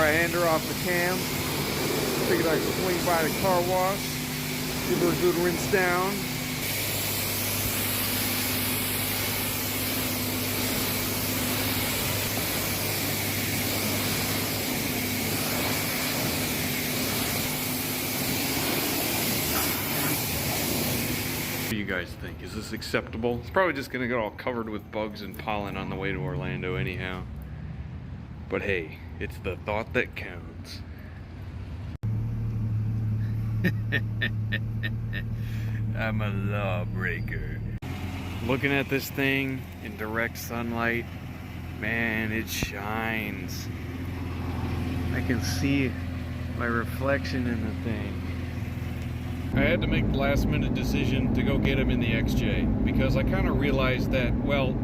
I hand her off the cam. Figured I'd swing by the car wash, give her a good rinse down. What do you guys think? Is this acceptable? It's probably just gonna get all covered with bugs and pollen on the way to Orlando anyhow. But hey, it's the thought that counts. I'm a lawbreaker. Looking at this thing in direct sunlight, man, it shines. I can see my reflection in the thing. I had to make the last minute decision to go get him in the XJ because I kind of realized that, well,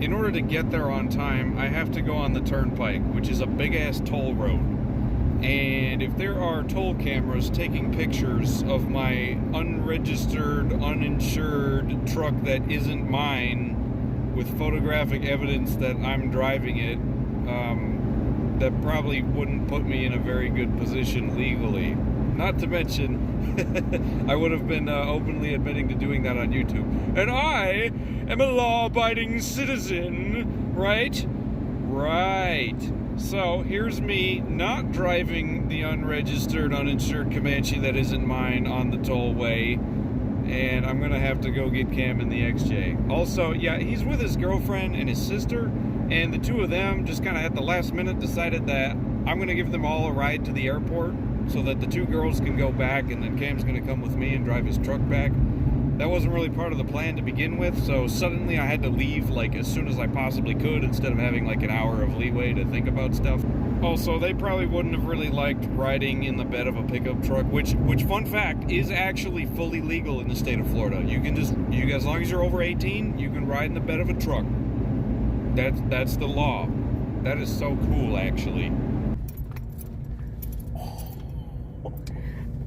in order to get there on time, I have to go on the turnpike, which is a big ass toll road. And if there are toll cameras taking pictures of my unregistered, uninsured truck that isn't mine with photographic evidence that I'm driving it, that probably wouldn't put me in a very good position legally. Not to mention, I would have been openly admitting to doing that on YouTube. And I am a law-abiding citizen, right? Right. So here's me not driving the unregistered, uninsured Comanche that isn't mine on the tollway, and I'm gonna have to go get Cam in the XJ. Also, yeah, he's with his girlfriend and his sister, and the two of them just kind of at the last minute decided that I'm gonna give them all a ride to the airport so that the two girls can go back, and then Cam's gonna come with me and drive his truck back. That wasn't really part of the plan to begin with, so suddenly I had to leave like as soon as I possibly could instead of having like an hour of leeway to think about stuff. Also, they probably wouldn't have really liked riding in the bed of a pickup truck, which fun fact, is actually fully legal in the state of Florida. You can just, as long as you're over 18, you can ride in the bed of a truck. That's the law. That is so cool, actually.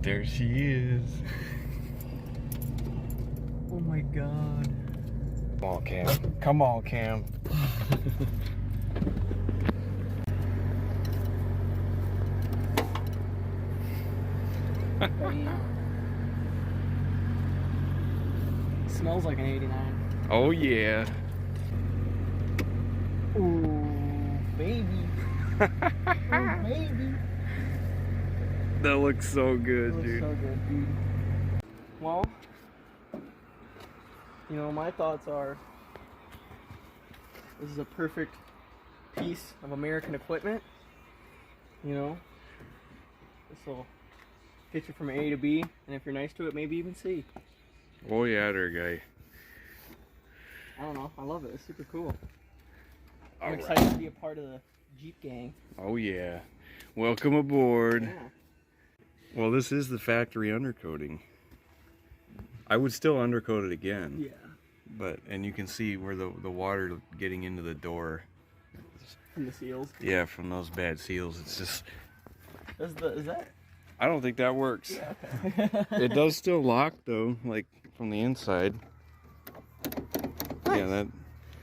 There she is. Oh my god. Come on, Cam. Come on, Cam. Smells like an 89. Oh yeah. Ooh, baby. Oh, baby. That looks so good, dude. So good, dude. Well, you know, my thoughts are this is a perfect piece of American equipment. You know, this will get you from A to B, and if you're nice to it, maybe even C. Oh yeah, there, guy. I don't know. I love it. It's super cool. I'm All excited right. to be a part of the Jeep gang. Oh yeah. Welcome aboard. Yeah. Well, this is the factory undercoating. I would still undercoat it again. Yeah. But, and you can see where the water getting into the door. From the seals. Yeah, from those bad seals. It's just... Is that? I don't think that works. Yeah, okay. It does still lock though, like from the inside. Nice. Yeah, that.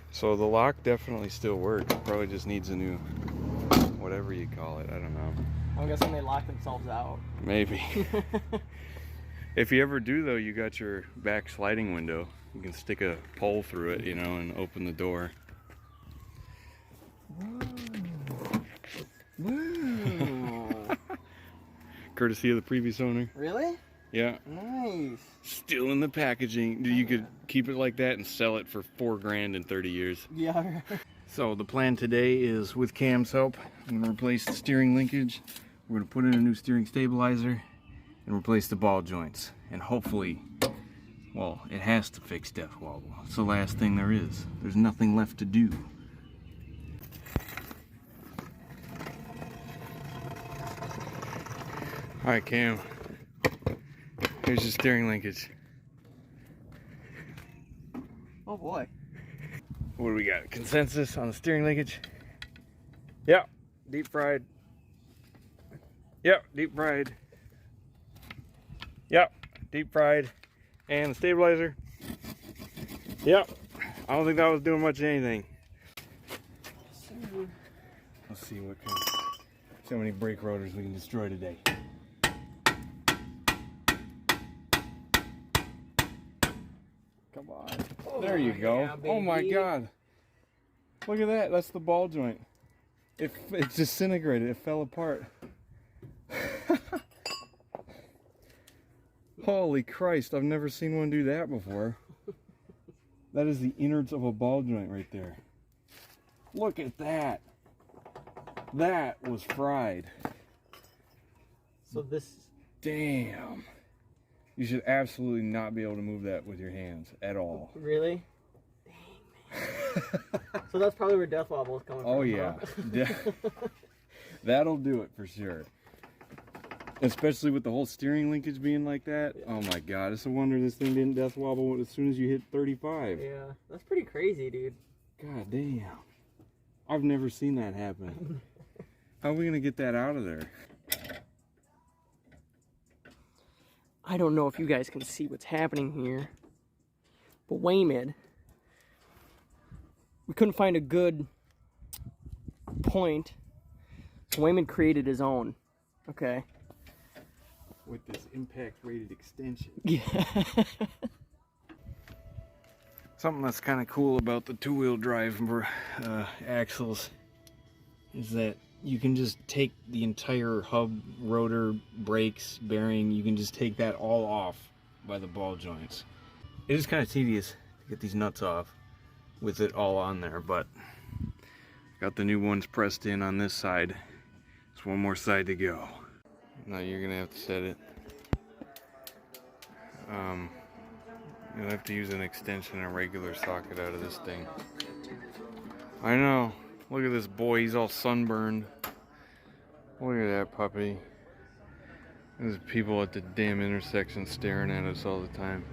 So the lock definitely still works. Probably just needs a new, whatever you call it. I don't know. I'm guessing they lock themselves out. Maybe. If you ever do though, you got your back sliding window. You can stick a pole through it, you know, and open the door. Wow. Courtesy of the previous owner. Really? Yeah. Nice. Still in the packaging. You could keep it like that and sell it for $4 grand in 30 years. Yeah. So the plan today is, with Cam's help, I'm gonna replace the steering linkage. We're gonna put in a new steering stabilizer and replace the ball joints. And hopefully, well, it has to fix death wobble. It's the last thing there is. There's nothing left to do. All right, Cam. Here's your steering linkage. Oh boy. What do we got? Consensus on the steering linkage? Yep, deep fried. Yep, deep fried. Yep, deep fried. And the stabilizer? Yep. I don't think that was doing much of anything. Let's see what kind of See how many brake rotors we can destroy today. Come on. Oh, there you go. Yeah, oh my God. Look at that. That's the ball joint. It disintegrated. It fell apart. Holy Christ. I've never seen one do that before. That is the innards of a ball joint right there. Look at that. That was fried. So this... Damn. You should absolutely not be able to move that with your hands at all. Really? Dang, man. So that's probably where Death Wobble is coming from. Oh yeah. That'll do it for sure. Especially with the whole steering linkage being like that. Yeah. Oh my God, it's a wonder this thing didn't death wobble as soon as you hit 35. Yeah, that's pretty crazy, dude. God damn. I've never seen that happen. How are we gonna get that out of there? I don't know if you guys can see what's happening here, but Waymid, we couldn't find a good point, so Waymid created his own, okay? With this impact rated extension. Yeah. Something that's kind of cool about the two-wheel drive axles is that you can just take the entire hub, rotor, brakes, bearing, you can just take that all off by the ball joints. It is kind of tedious to get these nuts off with it all on there, but got the new ones pressed in on this side. There's one more side to go. Now you're gonna have to set it. You'll have to use an extension and a regular socket out of this thing. I know. Look at this boy, he's all sunburned. Look at that puppy. There's people at the damn intersection staring at us all the time.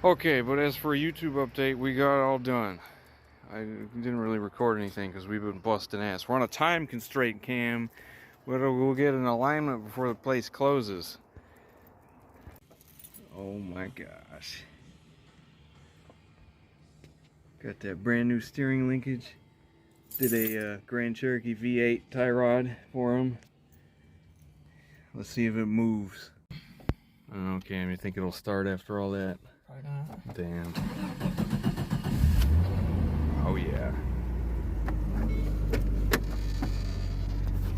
Okay, but as for a YouTube update, we got it all done. I didn't really record anything because we've been busting ass. We're on a time constraint, Cam. We'll get an alignment before the place closes. Oh my gosh. Got that brand new steering linkage. Did a Grand Cherokee V8 tie rod for him. Let's see if it moves. I don't know, Cam, you think it'll start after all that? Probably not. Damn. Oh yeah.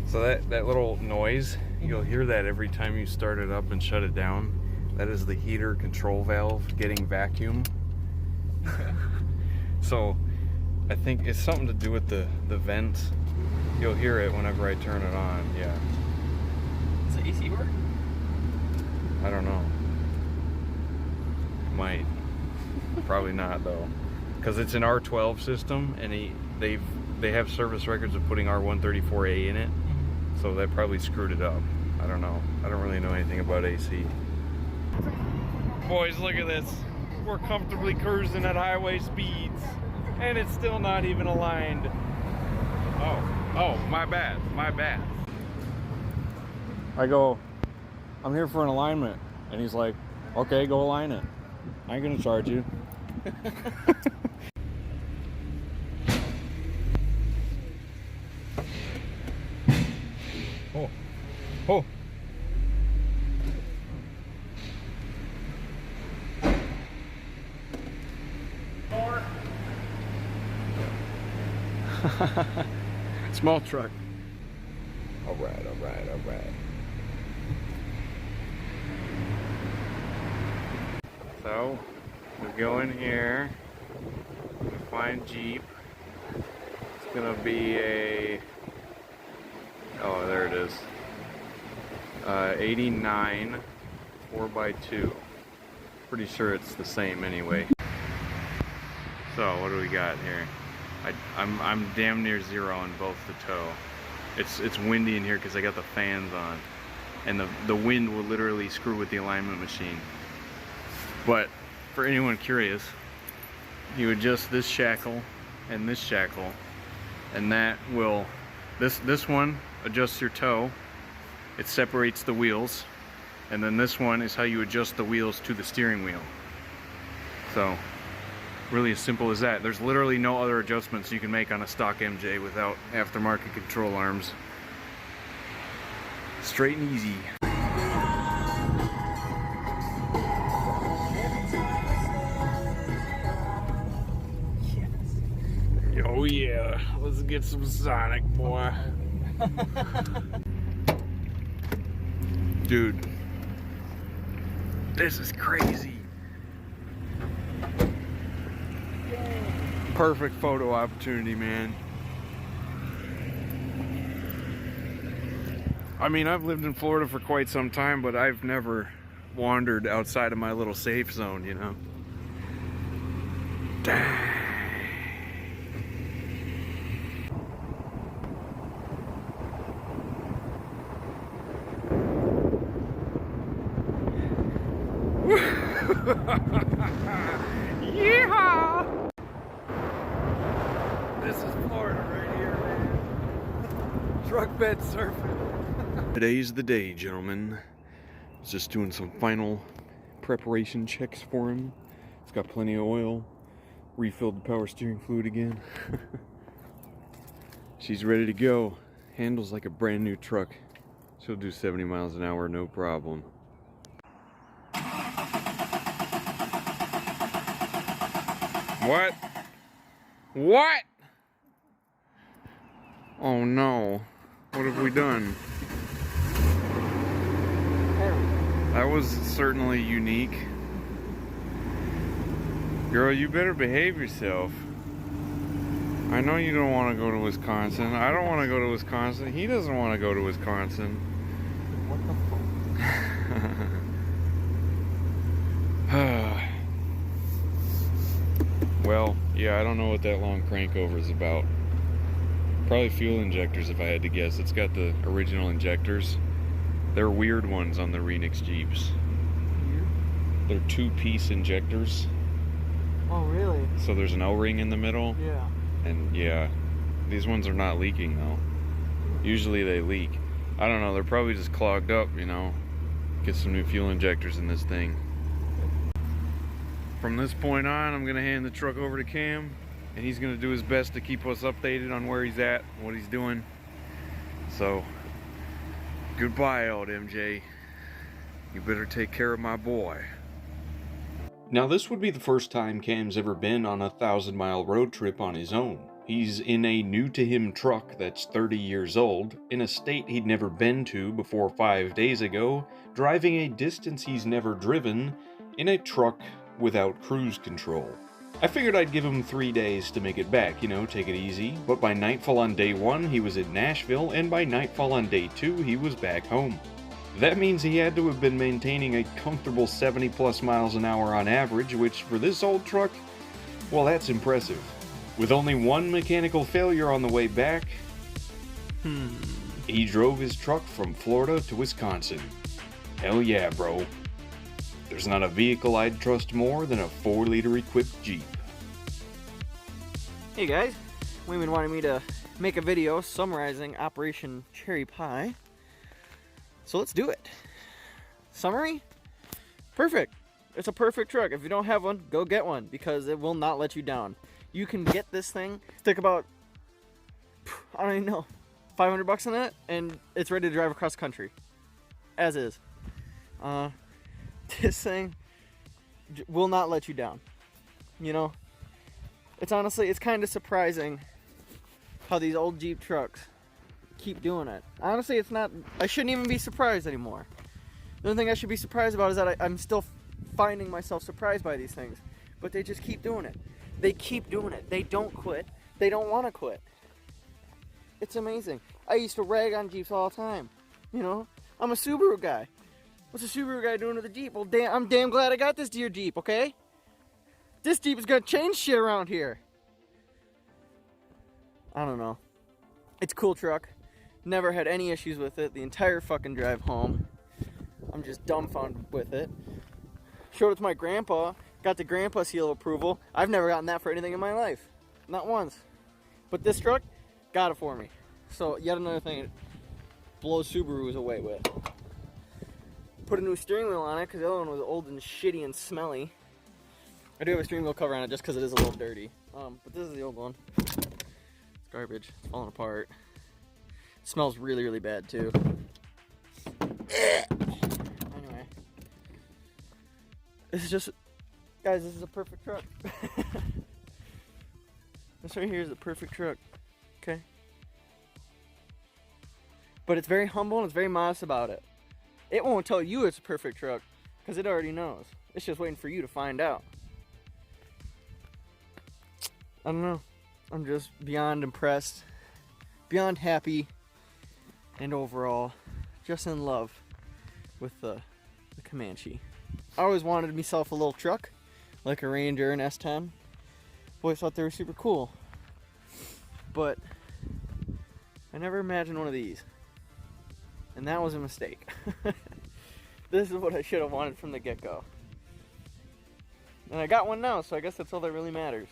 So that little noise, you'll hear that every time you start it up and shut it down. That is the heater control valve getting vacuum. So I think it's something to do with the vents. You'll hear it whenever I turn it on, yeah. Does the AC work? I don't know. It might. Probably not though. Because it's an R12 system and they have service records of putting R134A in it. So that probably screwed it up. I don't know. I don't really know anything about AC. Boys, look at this. We're comfortably cruising at highway speeds. And it's still not even aligned. Oh, my bad, my bad. I go, I'm here for an alignment. And he's like, okay, go align it. I ain't gonna charge you. Oh, oh. Small truck. All right, all right, all right. So we go in here, we find Jeep. It's gonna be a, oh, there it is. 89 4x2. Pretty sure it's the same anyway. So what do we got here? I'm damn near zero on both the toe. It's windy in here because I got the fans on, and the wind will literally screw with the alignment machine. But for anyone curious, you adjust this shackle and this shackle, and that will this one adjusts your toe. It separates the wheels, and then this one is how you adjust the wheels to the steering wheel. So really as simple as that. There's literally no other adjustments you can make on a stock MJ without aftermarket control arms. Straight and easy. Oh yeah, let's get some Sonic, boy. Dude, this is crazy. Perfect photo opportunity, man. I mean, I've lived in Florida for quite some time, but I've never wandered outside of my little safe zone, you know? Dang. Yeehaw! This is Florida right here, man. Truck bed surfing. Today's the day, gentlemen. I was just doing some final preparation checks for him. It's got plenty of oil. Refilled the power steering fluid again. She's ready to go. Handles like a brand new truck. She'll do 70 miles an hour, no problem. What? What? Oh no. What have we done? That was certainly unique. Girl, you better behave yourself. I know you don't want to go to Wisconsin. I don't want to go to Wisconsin. He doesn't want to go to Wisconsin. What the fuck? Well, yeah, I don't know what that long crank over is about. Probably fuel injectors if I had to guess. It's got the original injectors. They're weird ones on the Renix Jeeps. They're two-piece injectors. Oh, really? So there's an O-ring in the middle. Yeah. And yeah, these ones are not leaking though. Usually they leak. I don't know, they're probably just clogged up, you know. Get some new fuel injectors in this thing. From this point on, I'm gonna hand the truck over to Cam, and he's gonna do his best to keep us updated on where he's at, what he's doing. So, goodbye, old MJ. You better take care of my boy. Now, this would be the first time Cam's ever been on a 1,000-mile road trip on his own. He's in a new-to-him truck that's 30 years old, in a state he'd never been to before 5 days ago, driving a distance he's never driven, in a truck without cruise control. I figured I'd give him 3 days to make it back, you know, take it easy, but by nightfall on day 1 he was in Nashville, and by nightfall on day 2 he was back home. That means he had to have been maintaining a comfortable 70 plus miles an hour on average, which for this old truck, well, that's impressive. With only one mechanical failure on the way back, he drove his truck from Florida to Wisconsin. Hell yeah, bro. There's not a vehicle I'd trust more than a 4-liter equipped Jeep. Hey guys, Wayman wanted me to make a video summarizing Operation Cherry Pie. So let's do it. Summary? Perfect. It's a perfect truck. If you don't have one, go get one because it will not let you down. You can get this thing, stick about, I don't even know, 500 bucks in it, and it's ready to drive across country. As is. This thing will not let you down. You know, it's honestly, it's kind of surprising how these old Jeep trucks keep doing it. Honestly, it's not, I shouldn't even be surprised anymore. The only thing I should be surprised about is that I'm still finding myself surprised by these things. But they just keep doing it. They keep doing it. They don't quit. They don't want to quit. It's amazing. I used to rag on Jeeps all the time. You know, I'm a Subaru guy. What's a Subaru guy doing with a Jeep? Well, I'm damn glad I got this dear Jeep, okay? This Jeep is gonna change shit around here. I don't know. It's a cool truck. Never had any issues with it the entire fucking drive home. I'm just dumbfounded with it. Showed it to my grandpa. Got the grandpa seal of approval. I've never gotten that for anything in my life. Not once. But this truck got it for me. So yet another thing it blows Subarus away with. Put a new steering wheel on it because the other one was old and shitty and smelly. I do have a steering wheel cover on it just because it is a little dirty. But this is the old one. It's garbage. It's falling apart. It smells really, really bad too. Anyway. This is just, guys, this is a perfect truck. This right here is a perfect truck. Okay? But it's very humble and it's very modest about it. It won't tell you it's a perfect truck because it already knows. It's just waiting for you to find out. I don't know. I'm just beyond impressed, beyond happy, and overall just in love with the Comanche. I always wanted myself a little truck, like a Ranger and S10. Always thought they were super cool. But I never imagined one of these. And that was a mistake. This is what I should have wanted from the get-go. And I got one now, so I guess that's all that really matters.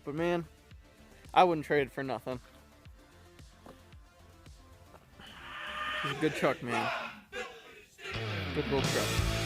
But man, I wouldn't trade it for nothing. It's a good truck, man. Good little truck.